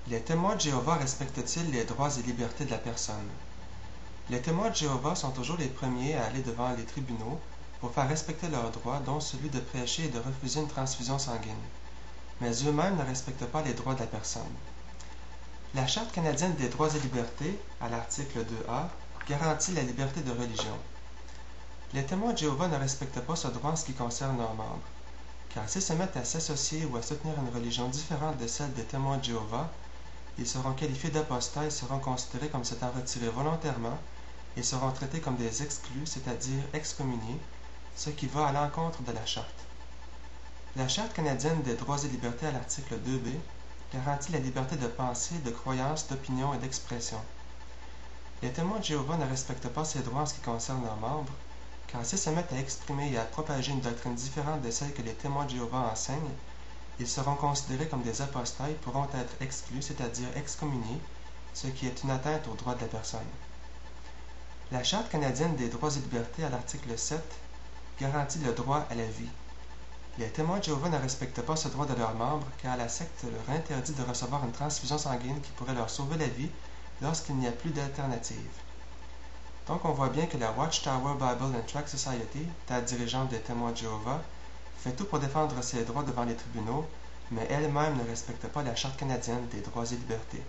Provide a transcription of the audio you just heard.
Les témoins de Jéhovah respectent-ils les droits et libertés de la personne? Les témoins de Jéhovah sont toujours les premiers à aller devant les tribunaux pour faire respecter leurs droits, dont celui de prêcher et de refuser une transfusion sanguine. Mais eux-mêmes ne respectent pas les droits de la personne. La Charte canadienne des droits et libertés, à l'article 2A, garantit la liberté de religion. Les témoins de Jéhovah ne respectent pas ce droit en ce qui concerne leurs membres, car s'ils se mettent à s'associer ou à soutenir une religion différente de celle des témoins de Jéhovah, ils seront qualifiés d'apostats et seront considérés comme s'étant retirés volontairement et seront traités comme des exclus, c'est-à-dire excommuniés, ce qui va à l'encontre de la Charte. La Charte canadienne des droits et libertés à l'article 2B garantit la liberté de pensée, de croyance, d'opinion et d'expression. Les témoins de Jéhovah ne respectent pas ces droits en ce qui concerne leurs membres, car s'ils se mettent à exprimer et à propager une doctrine différente de celle que les témoins de Jéhovah enseignent, ils seront considérés comme des apostats et pourront être exclus, c'est-à-dire excommuniés, ce qui est une atteinte aux droits de la personne. La Charte canadienne des droits et libertés à l'article 7 garantit le droit à la vie. Les témoins de Jéhovah ne respectent pas ce droit de leurs membres car la secte leur interdit de recevoir une transfusion sanguine qui pourrait leur sauver la vie lorsqu'il n'y a plus d'alternative. Donc on voit bien que la Watchtower Bible and Tract Society, la dirigeante des témoins de Jéhovah, fait tout pour défendre ses droits devant les tribunaux, mais elle-même ne respecte pas la Charte canadienne des droits et libertés.